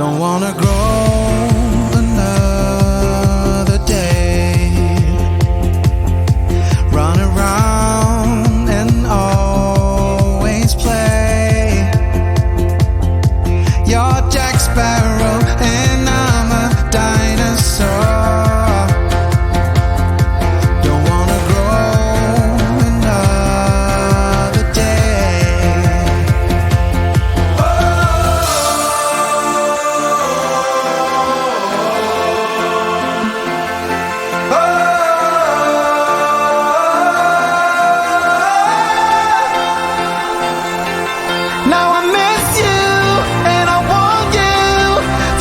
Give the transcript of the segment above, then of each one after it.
Don't wanna grow another day, run around and always play. You're Jack Sparrow and I'm a dinosaur. Don't wanna grow another day. Now I miss you and I want you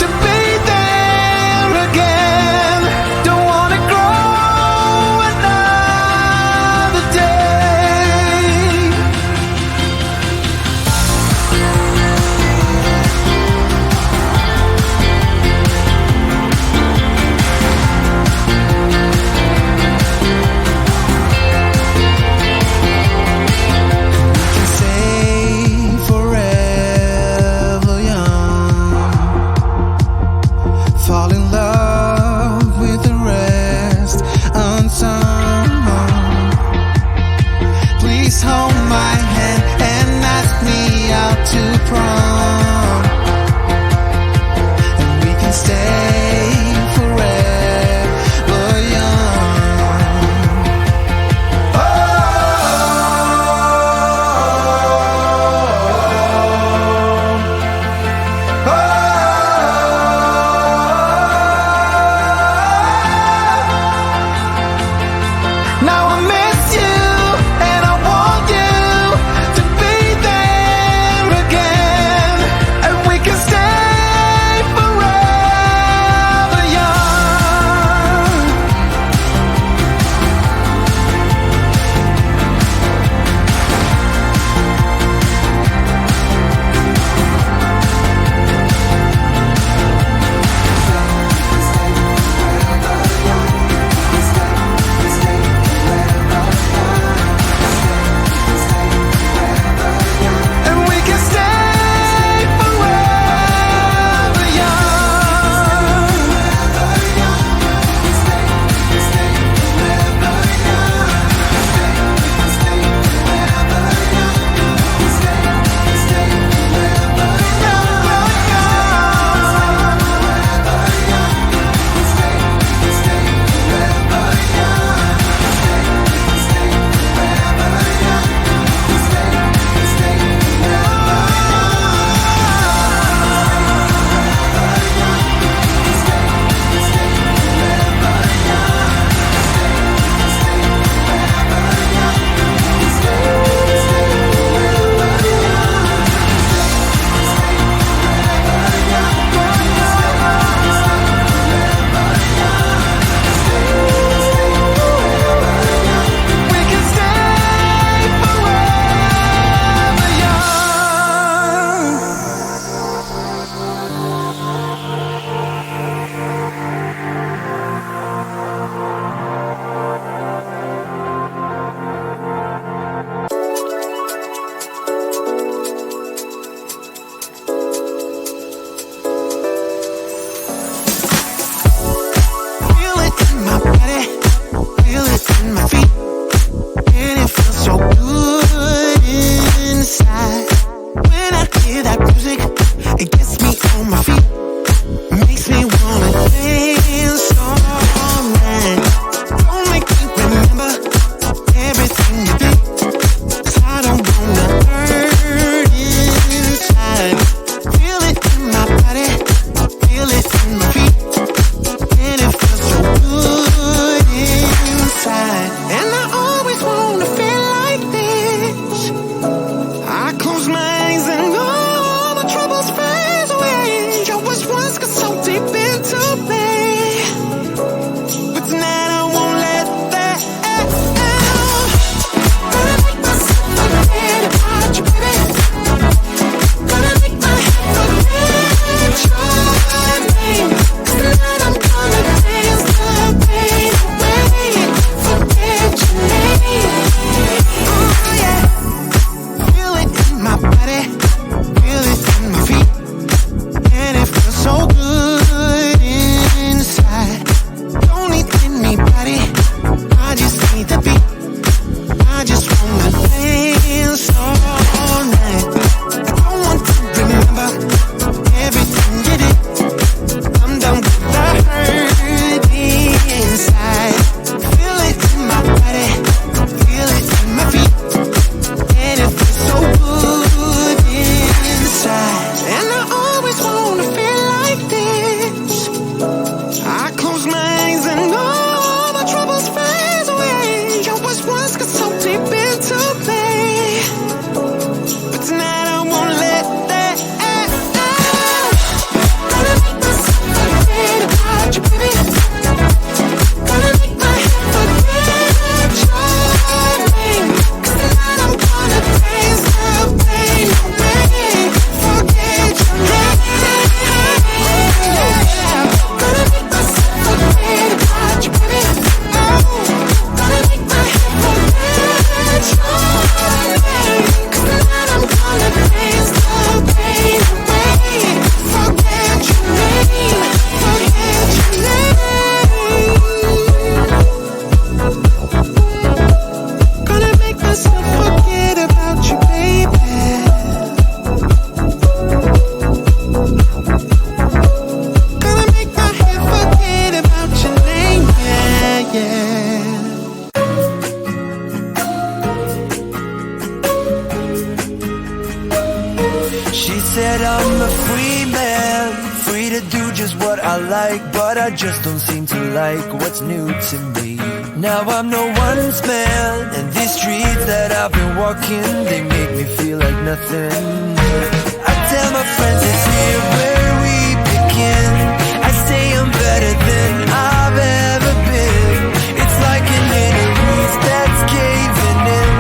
to be there again. Don't wanna grow another day. We can say forever young, fall in love with the rest unsung. Please hold my hand and ask me out to prom, and we can stay forever young. Now I miss you and I want you to be there again. myself forget about you, baby. Gonna make my head forget about your name, yeah, yeah. She said I'm a free man, free to do just what I like, but I just don't seem to like what's new to me. Now I'm no one's man, and these streets that I've been walking, they make me feel like nothing. I tell my friends it's here where we begin. I say I'm better than I've ever been. It's like an inner roof that's caving in.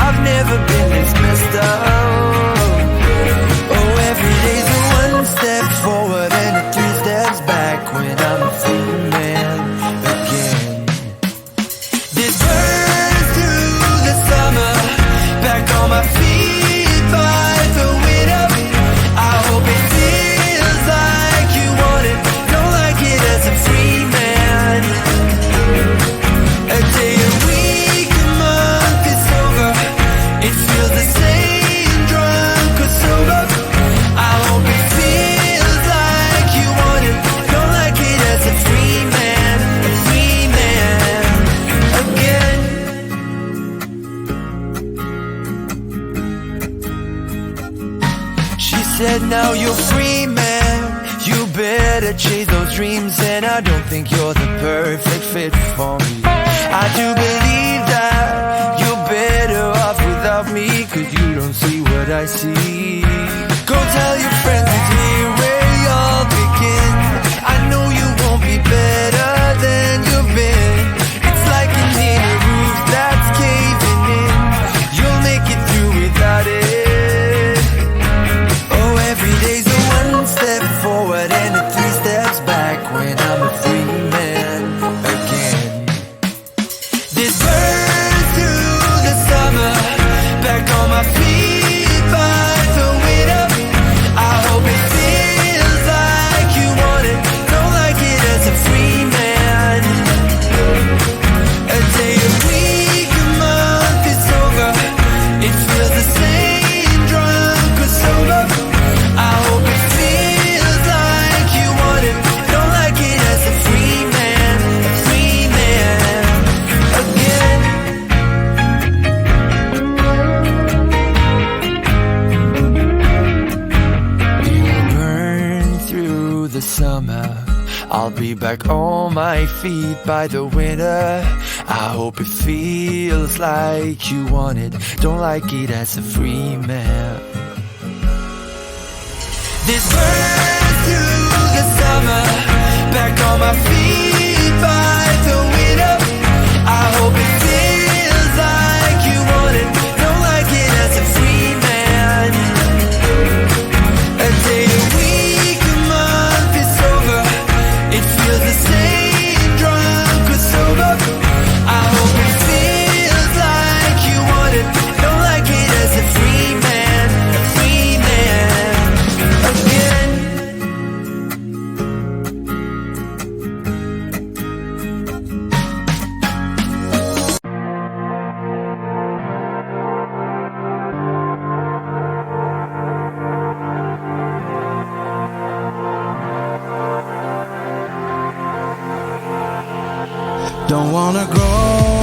I've never been this messed up. Every day's a one step forward and a 3 steps back when I'm a free man again. This burns through the summer, back on my feet by the winter. I hope it feels like you want it, don't like it as a free man. A day, a week, a month is over, it feels the same, drunk or sober. I hope it feels like you want it, don't like it as a free man again. She said now you're free man, you better chase those dreams, and I don't think you're the perfect fit for me. I do believe that you're better off without me, 'cause you don't see what I see. Go tell your friends it's here where y'all begin. I know you won't be better than you've been. It's like an inner roof that's caving in. You'll make it through without it. Oh, every day's a one step forward and a 3 steps back when I'm a free man again. This burns through the summer, back on my feet by the winter. I hope it feels like you want it, don't like it as a free man. A day, a week, a month is over, it feels the same, drunk or sober. I hope it feels like you want it, don't like it as a free man again. The summer, I'll be back on my feet by the winter. I hope it feels like you want it, don't like it as a free man. This burns through the summer, back on my feet by the winter. I hope it feels like you want it, don't like it as a free man. A day, a week, a month is over, it feels the same, drunk or sober. I hope it feels like you want it, don't like it as a free man again. Don't wanna grow